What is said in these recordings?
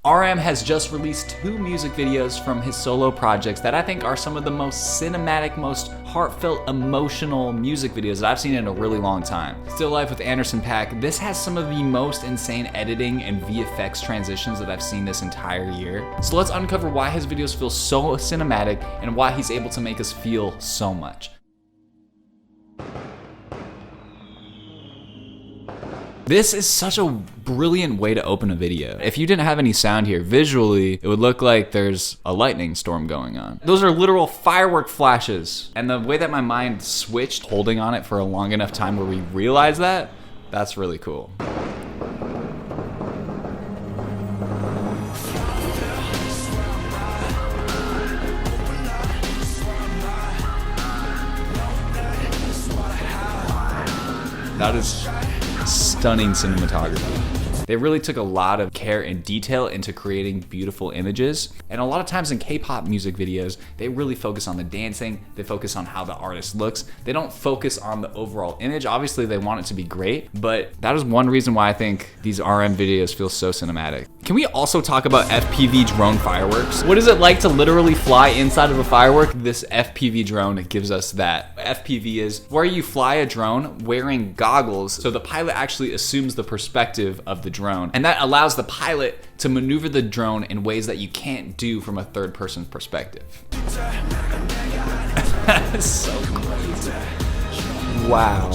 RM has just released 2 music videos from his solo projects that I think are some of the most cinematic, most heartfelt, emotional music videos that I've seen in a really long time. Still Life with Anderson .Paak, this has some of the most insane editing and VFX transitions that I've seen this entire year. So let's uncover why his videos feel so cinematic and why he's able to make us feel so much. This is such a brilliant way to open a video. If you didn't have any sound here, visually, it would look like there's a lightning storm going on. Those are literal firework flashes. And the way that my mind switched, holding on it for a long enough time where we realize that, that's really cool. That is stunning cinematography. They really took a lot of care and detail into creating beautiful images. And a lot of times in K-pop music videos, they really focus on the dancing, they focus on how the artist looks. They don't focus on the overall image. Obviously they want it to be great, but that is one reason why I think these RM videos feel so cinematic. Can we also talk about FPV drone fireworks? What is it like to literally fly inside of a firework? This FPV drone gives us that. FPV is where you fly a drone wearing goggles, so the pilot actually assumes the perspective of the drone, and that allows the pilot to maneuver the drone in ways that you can't do from a third person perspective. That is so crazy. Wow.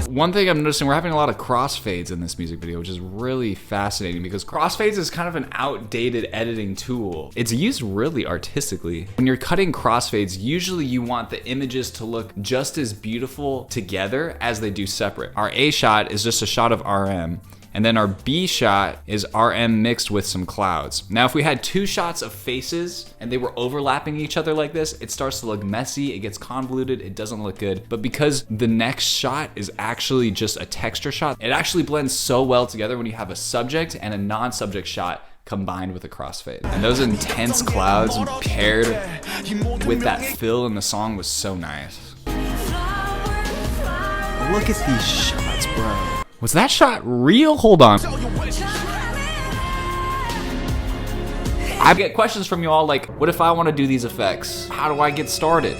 One thing I'm noticing, we're having a lot of crossfades in this music video, which is really fascinating because crossfades is kind of an outdated editing tool. It's used really artistically. When you're cutting crossfades, usually you want the images to look just as beautiful together as they do separate. Our A shot is just a shot of RM. And then our B shot is RM mixed with some clouds. Now, if we had 2 shots of faces and they were overlapping each other like this, it starts to look messy, it gets convoluted, it doesn't look good. But because the next shot is actually just a texture shot, it actually blends so well together when you have a subject and a non-subject shot combined with a crossfade. And those intense clouds paired with that fill in the song was so nice. Look at these shots, bro. Was that shot real? Hold on. I get questions from you all like, what if I want to do these effects? How do I get started?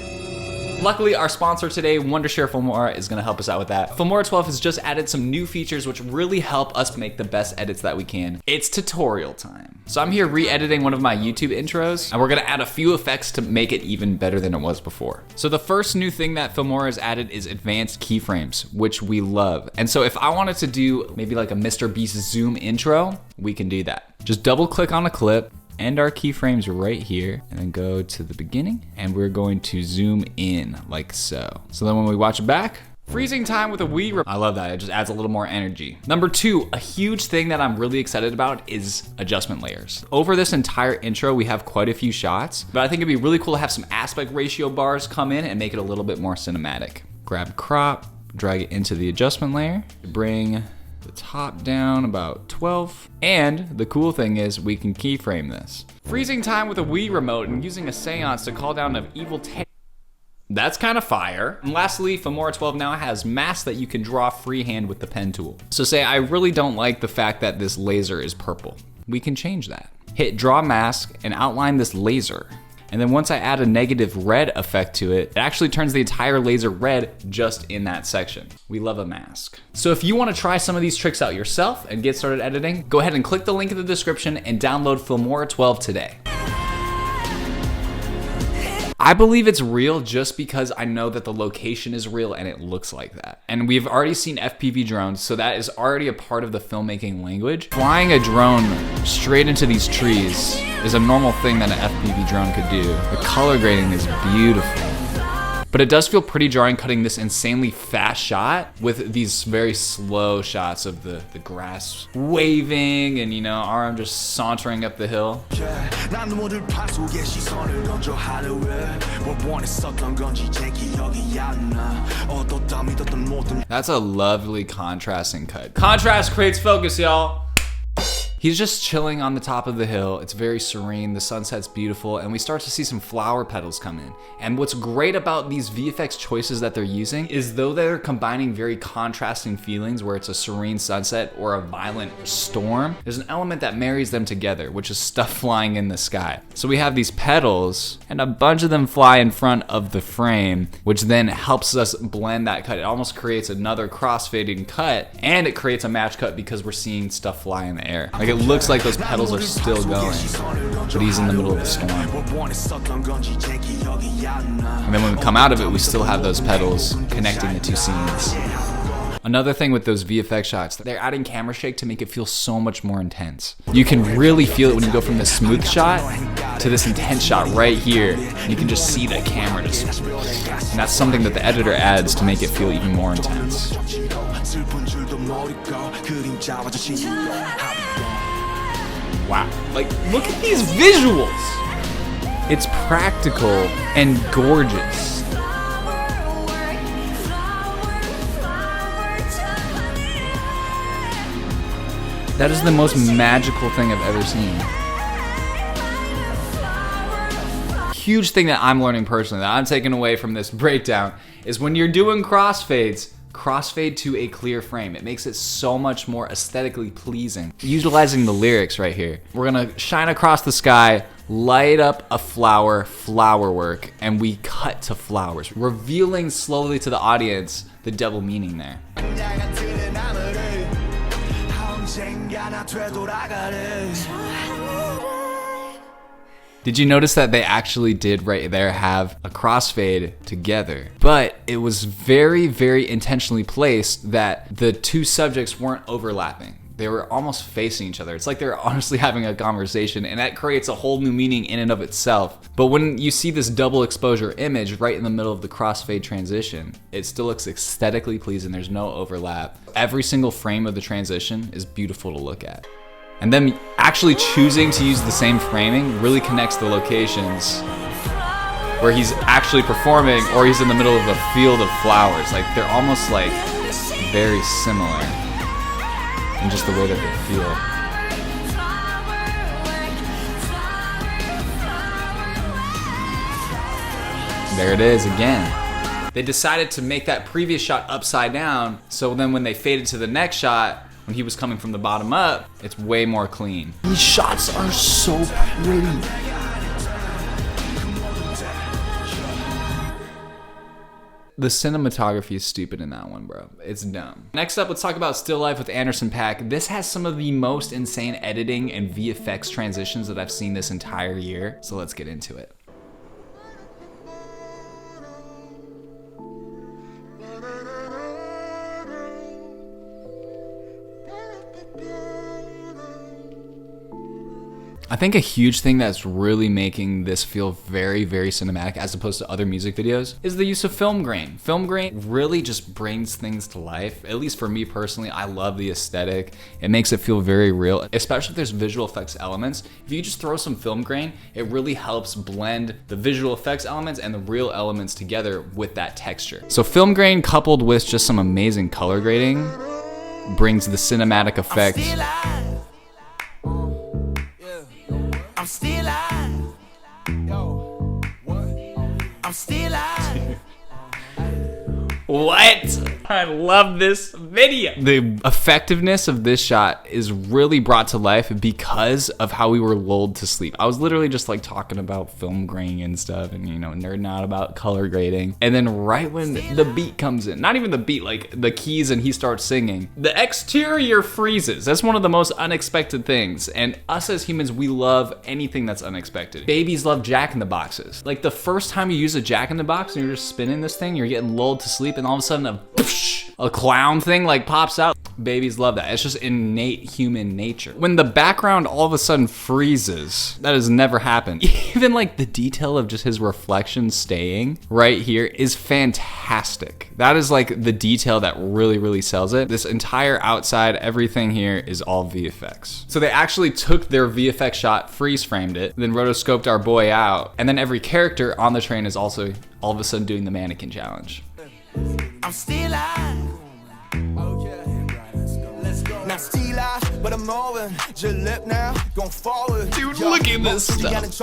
Luckily, our sponsor today, Wondershare Filmora, is gonna help us out with that. Filmora 12 has just added some new features which really help us make the best edits that we can. It's tutorial time. So I'm here re-editing one of my YouTube intros, and we're gonna add a few effects to make it even better than it was before. So the first new thing that Filmora has added is advanced keyframes, which we love. And so if I wanted to do maybe like a Mr. Beast zoom intro, we can do that. Just double click on a clip, end our keyframes right here, and then go to the beginning, and we're going to zoom in like so. So then when we watch it back, freezing time with a Wii. I love that, it just adds a little more energy. Number 2, a huge thing that I'm really excited about is adjustment layers. Over this entire intro, we have quite a few shots, but I think it'd be really cool to have some aspect ratio bars come in and make it a little bit more cinematic. Grab crop, drag it into the adjustment layer, bring the top down about 12. And the cool thing is we can keyframe this. Freezing time with a Wii remote and using a seance to call down an evil tail. That's kind of fire. And lastly, Filmora 12 now has masks that you can draw freehand with the pen tool. So say I really don't like the fact that this laser is purple. We can change that. Hit draw mask and outline this laser. And then once I add a negative red effect to it, it actually turns the entire laser red just in that section. We love a mask. So if you want to try some of these tricks out yourself and get started editing, go ahead and click the link in the description and download Filmora 12 today. I believe it's real just because I know that the location is real and it looks like that. And we've already seen FPV drones, so that is already a part of the filmmaking language. Flying a drone straight into these trees is a normal thing that an FPV drone could do. The color grading is beautiful. But it does feel pretty jarring cutting this insanely fast shot with these very slow shots of the grass waving and, you know, RM just sauntering up the hill. That's a lovely contrasting cut. Contrast creates focus, y'all. He's just chilling on the top of the hill. It's very serene, the sunset's beautiful, and we start to see some flower petals come in. And what's great about these VFX choices that they're using is though they're combining very contrasting feelings where it's a serene sunset or a violent storm, there's an element that marries them together, which is stuff flying in the sky. So we have these petals, and a bunch of them fly in front of the frame, which then helps us blend that cut. It almost creates another crossfading cut, and it creates a match cut because we're seeing stuff fly in the air. Like it looks like those petals are still going, but he's in the middle of the storm. And then when we come out of it, we still have those petals connecting the two scenes. Another thing with those VFX shots, they're adding camera shake to make it feel so much more intense. You can really feel it when you go from this smooth shot to this intense shot right here. You can just see the camera just, and that's something that the editor adds to make it feel even more intense. Wow, like look at these visuals. It's practical and gorgeous. That is the most magical thing I've ever seen. Huge thing that I'm learning personally, that I'm taking away from this breakdown, is when you're doing crossfades, crossfade to a clear frame. It makes it so much more aesthetically pleasing. Utilizing the lyrics right here. We're gonna shine across the sky, light up a flower work, and we cut to flowers, revealing slowly to the audience the double meaning there. Did you notice that they actually did right there have a crossfade together? But it was very, very intentionally placed that the two subjects weren't overlapping. They were almost facing each other. It's like they're honestly having a conversation, and that creates a whole new meaning in and of itself. But when you see this double exposure image right in the middle of the crossfade transition, it still looks aesthetically pleasing. There's no overlap. Every single frame of the transition is beautiful to look at. And then actually choosing to use the same framing really connects the locations where he's actually performing or he's in the middle of a field of flowers. Like they're almost like very similar in just the way that they feel. There it is again. They decided to make that previous shot upside down, so then when they faded to the next shot, when he was coming from the bottom up, it's way more clean. These shots are so pretty. The cinematography is stupid in that one, bro. It's dumb. Next up, let's talk about Still Life with Anderson .Paak. This has some of the most insane editing and VFX transitions that I've seen this entire year, so let's get into it. I think a huge thing that's really making this feel very, very cinematic as opposed to other music videos is the use of film grain. Film grain really just brings things to life. At least for me personally, I love the aesthetic. It makes it feel very real, especially if there's visual effects elements. If you just throw some film grain, it really helps blend the visual effects elements and the real elements together with that texture. So film grain coupled with just some amazing color grading brings the cinematic effect. I'm still alive. Yo, what? I'm still alive. What? I love this video. The effectiveness of this shot is really brought to life because of how we were lulled to sleep. I was literally just like talking about film grain and stuff and, you know, nerding out about color grading. And then right when the beat comes in, not even the beat, like the keys, and he starts singing, the exterior freezes. That's one of the most unexpected things. And us as humans, we love anything that's unexpected. Babies love Jack-in-the-Boxes. Like the first time you use a Jack-in-the-Box and you're just spinning this thing, you're getting lulled to sleep, and all of a sudden a clown thing like pops out. Babies love that. It's just innate human nature. When the background all of a sudden freezes, that has never happened. Even like the detail of just his reflection staying right here is fantastic. That is like the detail that really, really sells it. This entire outside, everything here is all VFX. So they actually took their VFX shot, freeze framed it, then rotoscoped our boy out, and then every character on the train is also all of a sudden doing the mannequin challenge. I'm still alive. Okay. Let's go. Now still alive. Dude, look at this stuff.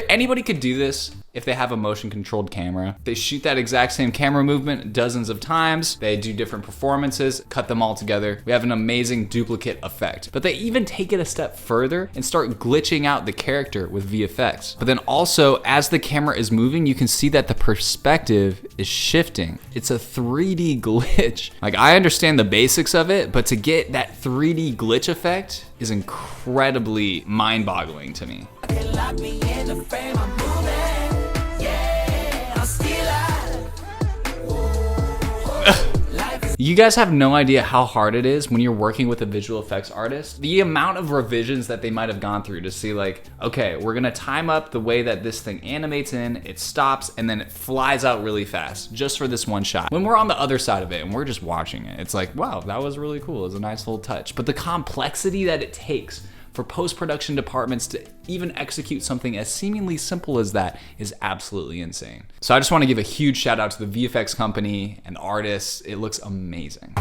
Anybody could do this if they have a motion controlled camera. They shoot that exact same camera movement dozens of times. They do different performances, cut them all together. We have an amazing duplicate effect. But they even take it a step further and start glitching out the character with VFX. But then also, as the camera is moving, you can see that the perspective is shifting. It's a 3D glitch. Like, I understand the basics of it, but to get that 3D glitch effect is incredibly mind-boggling to me. You guys have no idea how hard it is when you're working with a visual effects artist. The amount of revisions that they might have gone through to see, like, okay, we're gonna time up the way that this thing animates in, it stops, and then it flies out really fast just for this one shot. When we're on the other side of it and we're just watching it, it's like, wow, that was really cool. It was a nice little touch. But the complexity that it takes for post-production departments to even execute something as seemingly simple as that is absolutely insane. So I just want to give a huge shout out to the VFX company and artists. It looks amazing.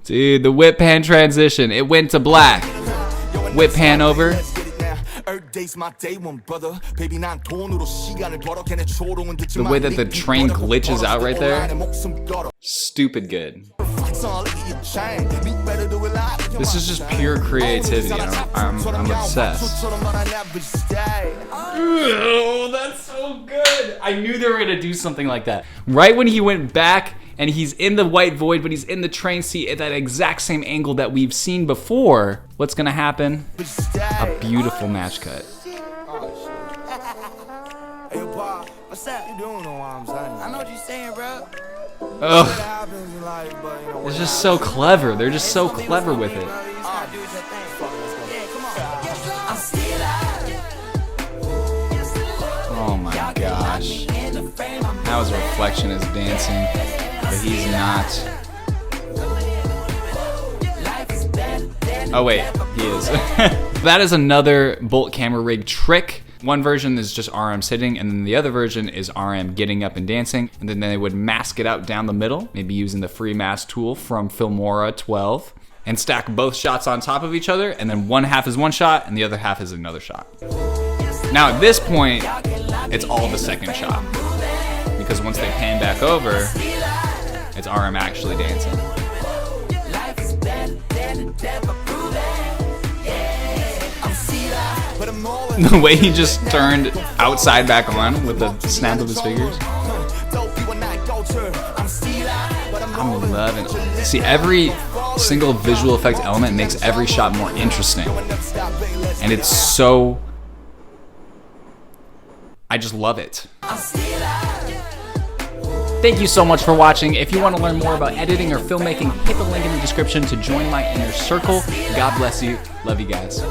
Dude, the whip pan transition, it went to black. Whip pan over. The way that the train glitches out right there, stupid good. This is just pure creativity. I'm obsessed. Oh, that's so good. I knew they were gonna do something like that. Right when he went back and he's in the white void, but he's in the train seat at that exact same angle that we've seen before. What's gonna happen? A beautiful match cut. What's up? You doing what I'm saying? I know what you're saying, bro. Ugh. It's just so clever. They're just so clever with it. Oh my gosh. Now his reflection is dancing, but he's not. Oh wait, he is. That is another Bolt camera rig trick. One version is just RM sitting, and then the other version is RM getting up and dancing, and then they would mask it out down the middle, maybe using the free mask tool from Filmora 12, and stack both shots on top of each other, and then one half is one shot, and the other half is another shot. Now at this point, it's all the second shot, because once they pan back over, it's RM actually dancing. The way he just turned outside back on with the snap of his fingers. I'm loving it. See, every single visual effect element makes every shot more interesting. And it's so... I just love it. Thank you so much for watching. If you want to learn more about editing or filmmaking, hit the link in the description to join my inner circle. God bless you. Love you guys.